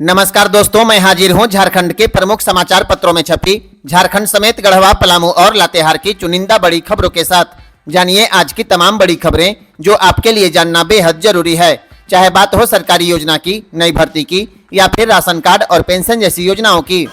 नमस्कार दोस्तों, मैं हाजिर हूं झारखंड के प्रमुख समाचार पत्रों में छपी झारखंड समेत गढ़वा, पलामू और लातेहार की चुनिंदा बड़ी खबरों के साथ। जानिए आज की तमाम बड़ी खबरें जो आपके लिए जानना बेहद जरूरी है। चाहे बात हो सरकारी योजना की, नई भर्ती की या फिर राशन कार्ड और पेंशन जैसी योजनाओं की।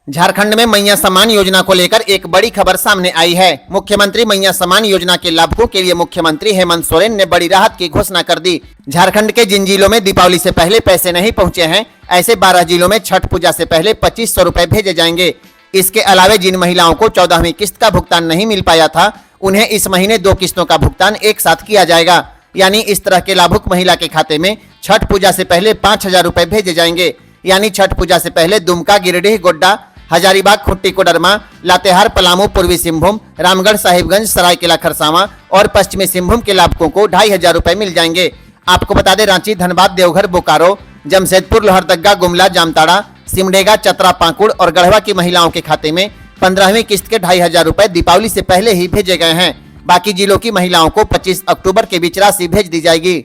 झारखंड में मैया सम्मान योजना को लेकर एक बड़ी खबर सामने आई है। मुख्यमंत्री मैया सम्मान योजना के लाभुकों के लिए मुख्यमंत्री हेमंत सोरेन ने बड़ी राहत की घोषणा कर दी। झारखंड के जिन जिलों में दीपावली से पहले पैसे नहीं पहुंचे हैं, ऐसे 12 जिलों में छठ पूजा से पहले 2500 रुपए भेजे जाएंगे। इसके अलावा जिन महिलाओं को 14वीं किस्त का भुगतान नहीं मिल पाया था, उन्हें इस महीने 2 किस्तों का भुगतान एक साथ किया जाएगा। यानी इस तरह के लाभुक महिला के खाते में छठ पूजा से पहले 5000 रुपए भेजे जाएंगे। यानी छठ पूजा से पहले दुमका, गिरिडीह, गोड्डा, हजारीबाग, खुट्टी कोडरमा, लातेहार, पलामू, पूर्वी सिंहभूम, रामगढ़, साहिबगंज, सरायकेला खरसावां और पश्चिमी सिंहभूम के लाभुकों को 2500 रुपए मिल जाएंगे। आपको बता दें, रांची, धनबाद, देवघर, बोकारो, जमशेदपुर, लोहरदगा, गुमला, जामताड़ा, सिमडेगा, चतरा, पाकुड़ और गढ़वा की महिलाओं के खाते में 15वीं किस्त के 2500 रुपए दीपावली से पहले ही भेजे गए हैं। बाकी जिलों की महिलाओं को 25 अक्टूबर के बीच राशि भेज दी जाएगी।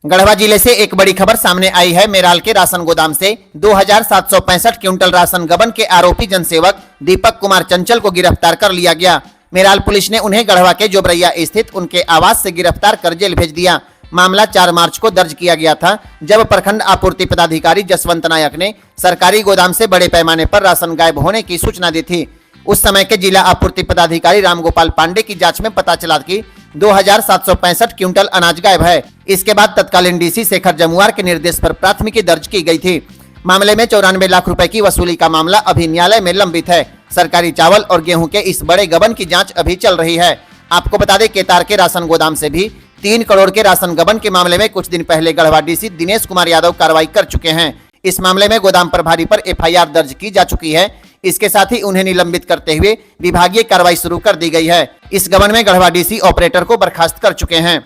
गढ़वा जिले से एक बड़ी खबर सामने आई है। मेराल के राशन गोदाम से 2765 क्विंटल राशन गबन के आरोपी जनसेवक दीपक कुमार चंचल को गिरफ्तार कर लिया गया। मेराल पुलिस ने उन्हें गढ़वा के जोबरैया स्थित उनके आवास से गिरफ्तार कर जेल भेज दिया। मामला 4 मार्च को दर्ज किया गया था, जब प्रखंड आपूर्ति पदाधिकारी जसवंत नायक ने सरकारी गोदाम से बड़े पैमाने पर राशन गायब होने की सूचना दी थी। उस समय के जिला आपूर्ति पदाधिकारी रामगोपाल पांडे की जांच में पता चला कि 2765 क्विंटल अनाज गायब है। इसके बाद तत्कालीन डीसी शेखर जमुआर के निर्देश पर प्राथमिकी दर्ज की गई थी। मामले में 94 लाख रुपए की वसूली का मामला अभी न्यायालय में लंबित है। सरकारी चावल और गेहूं के इस बड़े गबन की जांच अभी चल रही है। आपको बता दें, केतार के राशन गोदाम से भी 3 करोड़ के राशन गबन के मामले में कुछ दिन पहले गढ़वा डीसी दिनेश कुमार यादव कार्रवाई कर चुके हैं। इस मामले में गोदाम प्रभारी पर एफआईआर दर्ज की जा चुकी है। इसके साथ ही उन्हें निलंबित करते हुए विभागीय कार्रवाई शुरू कर दी गई है। इस गबन में गढ़वा डीसी ऑपरेटर को बर्खास्त कर चुके हैं।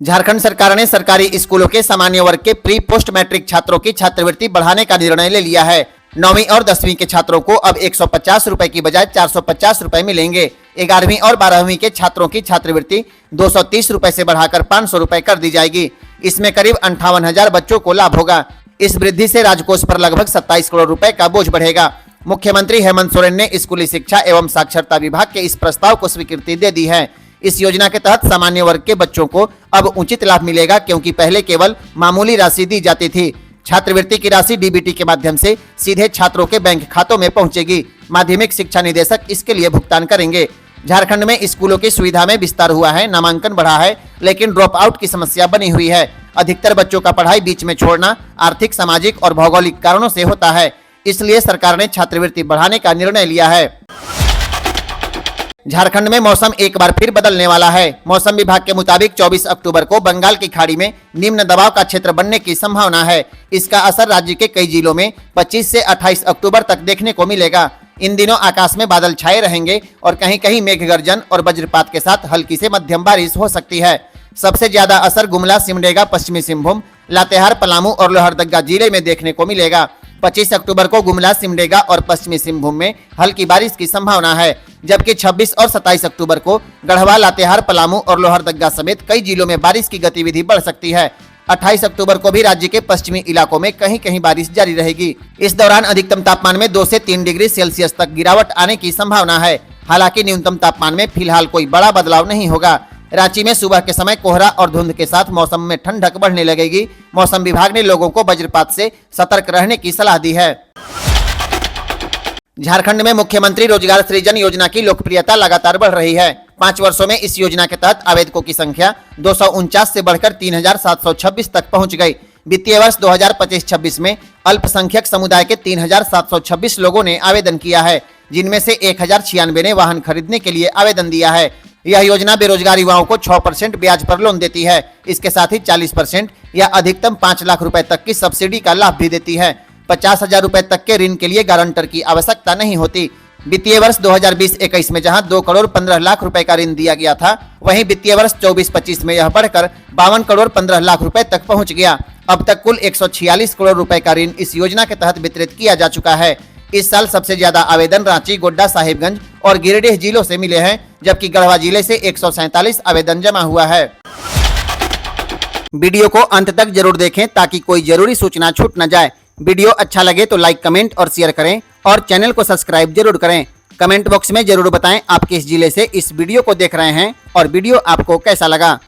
झारखंड सरकार ने सरकारी स्कूलों के सामान्य वर्ग के प्री पोस्ट मैट्रिक छात्रों की छात्रवृत्ति बढ़ाने का निर्णय ले लिया है। 9वीं और 10वीं के छात्रों को अब 150 रुपए की बजाय 450 रुपए मिलेंगे। 11वीं और 12वीं के छात्रों की छात्रवृत्ति 230 रुपए से बढ़ाकर 500 रुपए कर दी जाएगी। इसमें करीब 58,000 बच्चों को लाभ होगा। इस वृद्धि से राजकोष पर लगभग 27 करोड़ रुपए का बोझ बढ़ेगा। मुख्यमंत्री हेमंत सोरेन ने स्कूली शिक्षा एवं साक्षरता विभाग के इस प्रस्ताव को स्वीकृति दे दी है। इस योजना के तहत सामान्य वर्ग के बच्चों को अब उचित लाभ मिलेगा, क्योंकि पहले केवल मामूली राशि दी जाती थी। छात्रवृत्ति की राशि डीबीटी के माध्यम से सीधे छात्रों के बैंक खातों में पहुंचेगी। माध्यमिक शिक्षा निदेशक इसके लिए भुगतान करेंगे। झारखंड में स्कूलों की सुविधा में विस्तार हुआ है, नामांकन बढ़ा है, लेकिन ड्रॉप आउट की समस्या बनी हुई है। अधिकतर बच्चों का पढ़ाई बीच में छोड़ना आर्थिक, सामाजिक और भौगोलिक कारणों से होता है। इसलिए सरकार ने छात्रवृत्ति बढ़ाने का निर्णय लिया है। झारखंड में मौसम एक बार फिर बदलने वाला है। मौसम विभाग के मुताबिक 24 अक्टूबर को बंगाल की खाड़ी में निम्न दबाव का क्षेत्र बनने की संभावना है। इसका असर राज्य के कई जिलों में 25 से 28 अक्टूबर तक देखने को मिलेगा। इन दिनों आकाश में बादल छाए रहेंगे और कहीं कहीं मेघ गर्जन और वज्रपात के साथ हल्की से मध्यम बारिश हो सकती है। सबसे ज्यादा असर गुमला, सिमडेगा, पश्चिमी सिंहभूम, लातेहार, पलामू और लोहरदगा जिले में देखने को मिलेगा। 25 अक्टूबर को गुमला, सिमडेगा और पश्चिमी सिंहभूम में हल्की बारिश की संभावना है, जबकि 26 और 27 अक्टूबर को गढ़वा, लातेहार, पलामू और लोहरदगा समेत कई जिलों में बारिश की गतिविधि बढ़ सकती है। 28 अक्टूबर को भी राज्य के पश्चिमी इलाकों में कहीं कहीं बारिश जारी रहेगी। इस दौरान अधिकतम तापमान में 2 से 3 डिग्री सेल्सियस तक गिरावट आने की संभावना है। हालांकि न्यूनतम तापमान में फिलहाल कोई बड़ा बदलाव नहीं होगा। रांची में सुबह के समय कोहरा और धुंध के साथ मौसम में ठंडक बढ़ने लगेगी। मौसम विभाग ने लोगों को वज्रपात से सतर्क रहने की सलाह दी है। झारखंड में मुख्यमंत्री रोजगार सृजन योजना की लोकप्रियता लगातार बढ़ रही है। 5 वर्षों में इस योजना के तहत आवेदकों की संख्या 249 से बढ़कर 3726 तक पहुंच गई। वित्तीय वर्ष 2025-26 में अल्पसंख्यक समुदाय के 3726 लोगों ने आवेदन किया है, जिनमें से 1096 ने वाहन खरीदने के लिए आवेदन दिया है। यह योजना बेरोजगार युवाओं को 6% ब्याज पर लोन देती है। इसके साथ ही 40% या अधिकतम 5 लाख रुपए तक की सब्सिडी का लाभ भी देती है। 50,000 रुपए तक के ऋण के लिए गारंटर की आवश्यकता नहीं होती। वित्तीय वर्ष 2020-21 में जहां 2 करोड़ 15 लाख रुपए का ऋण दिया गया था, वहीं वित्तीय वर्ष 24-25 में यह बढ़कर 52 करोड़ 15 लाख रुपए तक पहुंच गया। अब तक कुल 146 करोड़ रुपए का ऋण इस योजना के तहत वितरित किया जा चुका है। इस साल सबसे ज्यादा आवेदन रांची, गोड्डा, साहिबगंज और गिरिडीह जिलों से मिले हैं, जबकि गढ़वा जिले से 147 आवेदन जमा हुआ है। वीडियो को अंत तक जरूर देखें ताकि कोई जरूरी सूचना छूट न जाए। वीडियो अच्छा लगे तो लाइक, कमेंट और शेयर करें और चैनल को सब्सक्राइब जरूर करें। कमेंट बॉक्स में जरूर बताएं आप किस जिले से इस वीडियो को देख रहे हैं और वीडियो आपको कैसा लगा।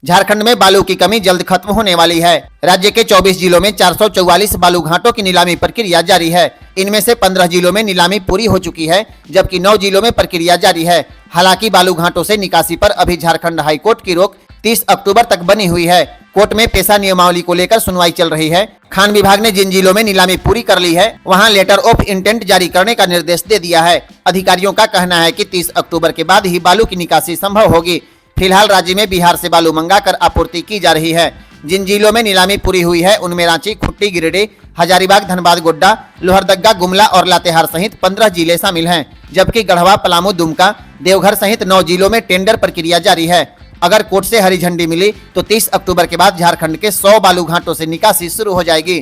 झारखंड में बालू की कमी जल्द खत्म होने वाली है। राज्य के 24 जिलों में 444 बालू घाटों की नीलामी प्रक्रिया जारी है। इनमें से 15 जिलों में नीलामी पूरी हो चुकी है, जबकि 9 जिलों में प्रक्रिया जारी है। हालांकि बालू घाटों से निकासी पर अभी झारखंड हाईकोर्ट की रोक 30 अक्टूबर तक बनी हुई है। कोर्ट में पेशा नियमावली को लेकर सुनवाई चल रही है। खान विभाग ने जिन जिलों में नीलामी पूरी कर ली है, वहां लेटर ऑफ इंटेंट जारी करने का निर्देश दे दिया है। अधिकारियों का कहना है कि 30 अक्टूबर के बाद ही बालू की निकासी संभव होगी। फिलहाल राज्य में बिहार से बालू मंगाकर आपूर्ति की जा रही है। जिन जिलों में नीलामी पूरी हुई है उनमें रांची, खुट्टी, गिरिडीह, हजारीबाग, धनबाद, गोड्डा, लोहरदगा, गुमला और लातेहार सहित 15 जिले शामिल हैं, जबकि गढ़वा, पलामू, दुमका, देवघर सहित 9 जिलों में टेंडर प्रक्रिया जारी है। अगर कोर्ट से हरी झंडी मिली तो 30 अक्टूबर के बाद झारखंड के 100 बालू घाटों से निकासी शुरू हो जाएगी।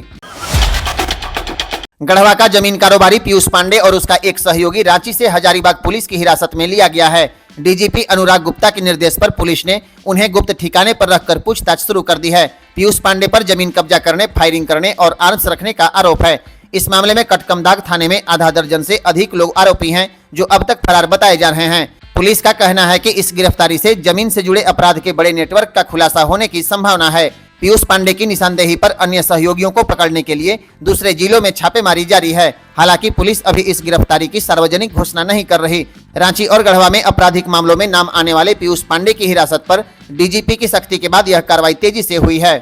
गढ़वा का जमीन कारोबारी पीयूष पांडे और उसका एक सहयोगी रांची से हजारीबाग पुलिस की हिरासत में लिया गया है। डीजीपी अनुराग गुप्ता के निर्देश पर पुलिस ने उन्हें गुप्त ठिकाने पर रखकर पूछताछ शुरू कर दी है। पीयूष पांडे पर जमीन कब्जा करने, फायरिंग करने और आर्म्स रखने का आरोप है। इस मामले में कटकमदाग थाने में आधा दर्जन से अधिक लोग आरोपी हैं, जो अब तक फरार बताए जा रहे हैं। पुलिस का कहना है कि इस गिरफ्तारी से जमीन से जुड़े अपराध के बड़े नेटवर्क का खुलासा होने की संभावना है। पीयूष पांडे की निशानदेही पर अन्य सहयोगियों को पकड़ने के लिए दूसरे जिलों में छापेमारी जारी है। हालांकि पुलिस अभी इस गिरफ्तारी की सार्वजनिक घोषणा नहीं कर रही। रांची और गढ़वा में आपराधिक मामलों में नाम आने वाले पीयूष पांडे की हिरासत पर डीजीपी की सख्ती के बाद यह कार्रवाई तेजी से हुई है।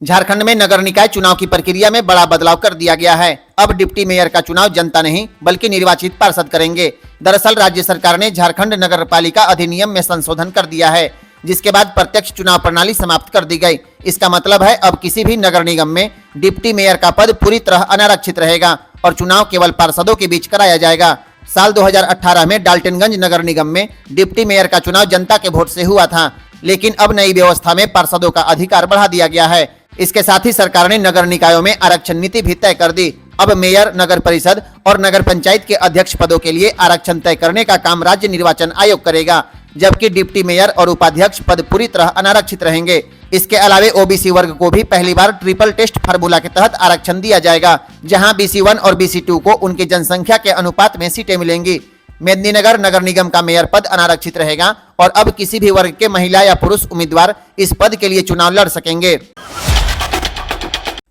झारखंड में नगर निकाय चुनाव की प्रक्रिया में बड़ा बदलाव कर दिया गया है। अब डिप्टी मेयर का चुनाव जनता नहीं बल्कि निर्वाचित पार्षद करेंगे। दरअसल राज्य सरकार ने झारखंड नगर पालिका अधिनियम में संशोधन कर दिया है, जिसके बाद प्रत्यक्ष चुनाव प्रणाली समाप्त कर दी गई। इसका मतलब है अब किसी भी नगर निगम में डिप्टी मेयर का पद पूरी तरह अनारक्षित रहेगा और चुनाव केवल पार्षदों के बीच कराया जाएगा। साल 2018 में डाल्टनगंज नगर निगम में डिप्टी मेयर का चुनाव जनता के वोट से हुआ था, लेकिन अब नई व्यवस्था में पार्षदों का अधिकार बढ़ा दिया गया है। इसके साथ ही सरकार ने नगर निकायों में आरक्षण नीति भी तय कर दी। अब मेयर, नगर परिषद और नगर पंचायत के अध्यक्ष पदों के लिए आरक्षण तय करने का काम राज्य निर्वाचन आयोग करेगा, जबकि डिप्टी मेयर और उपाध्यक्ष पद पूरी तरह अनारक्षित रहेंगे। इसके अलावे ओबीसी वर्ग को भी पहली बार ट्रिपल टेस्ट फार्मूला के तहत आरक्षण दिया जाएगा, जहां BC1 और BC2 को उनकी जनसंख्या के अनुपात में सीटें मिलेंगी। मेदिनीनगर नगर निगम का मेयर पद अनारक्षित रहेगा और अब किसी भी वर्ग के महिला या पुरुष उम्मीदवार इस पद के लिए चुनाव लड़ सकेंगे।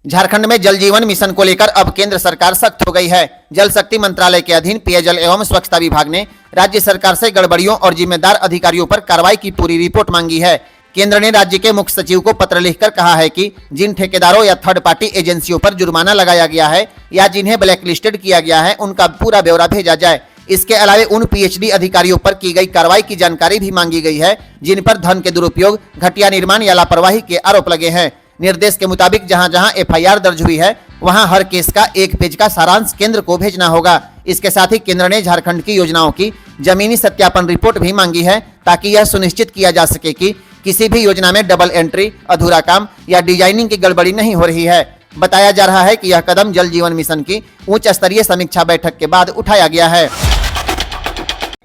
झारखंड में जल जीवन मिशन को लेकर अब केंद्र सरकार सख्त हो गई है। जल शक्ति मंत्रालय के अधीन पेयजल एवं स्वच्छता विभाग ने राज्य सरकार से गड़बड़ियों और जिम्मेदार अधिकारियों पर कार्रवाई की पूरी रिपोर्ट मांगी है। केंद्र ने राज्य के मुख्य सचिव को पत्र लिखकर कहा है कि जिन ठेकेदारों या थर्ड पार्टी एजेंसियों पर जुर्माना लगाया गया है या जिन्हें ब्लैकलिस्टेड किया गया है, उनका पूरा ब्यौरा भेजा जाए। इसके अलावा उन PhD अधिकारियों पर की गई कार्रवाई की जानकारी भी मांगी गई है, जिन पर धन के दुरुपयोग, घटिया निर्माण या लापरवाही के आरोप लगे हैं। निर्देश के मुताबिक जहां जहां FIR दर्ज हुई है, वहां हर केस का 1 पेज का सारांश केंद्र को भेजना होगा। इसके साथ ही केंद्र ने झारखंड की योजनाओं की जमीनी सत्यापन रिपोर्ट भी मांगी है, ताकि यह सुनिश्चित किया जा सके कि किसी भी योजना में डबल एंट्री, अधूरा काम या डिजाइनिंग की गड़बड़ी नहीं हो रही है। बताया जा रहा है कि यह कदम जल जीवन मिशन की उच्च स्तरीय समीक्षा बैठक के बाद उठाया गया है।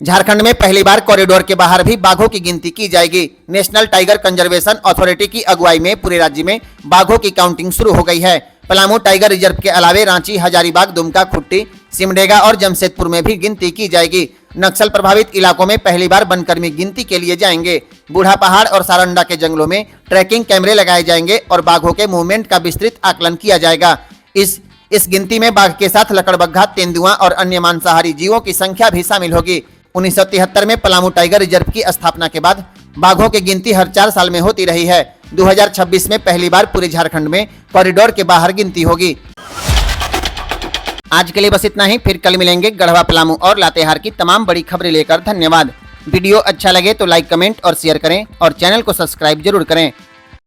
झारखंड में पहली बार कॉरिडोर के बाहर भी बाघों की गिनती की जाएगी। नेशनल टाइगर कंजर्वेशन अथॉरिटी की अगुवाई में पूरे राज्य में बाघों की काउंटिंग शुरू हो गई है। पलामू टाइगर रिजर्व के अलावे रांची, हजारीबाग, दुमका, खुट्टी, सिमडेगा और जमशेदपुर में भी गिनती की जाएगी। नक्सल प्रभावित इलाकों में पहली बार वनकर्मी गिनती के लिए जाएंगे। बूढ़ा पहाड़ और सारंडा के जंगलों में ट्रैकिंग कैमरे लगाए जाएंगे और बाघों के मूवमेंट का विस्तृत आकलन किया जाएगा। इस गिनती में बाघ के साथ लकड़बग्घा, तेंदुआ और अन्य मांसाहारी जीवों की संख्या भी शामिल होगी। 1973 में पलामू टाइगर रिजर्व की स्थापना के बाद बाघों की गिनती हर 4 साल में होती रही है। 2026 में पहली बार पूरे झारखंड में कॉरिडोर के बाहर गिनती होगी। आज के लिए बस इतना ही। फिर कल मिलेंगे गढ़वा, पलामू और लातेहार की तमाम बड़ी खबरें लेकर। धन्यवाद। वीडियो अच्छा लगे तो लाइक, कमेंट और शेयर करें और चैनल को सब्सक्राइब जरूर करें।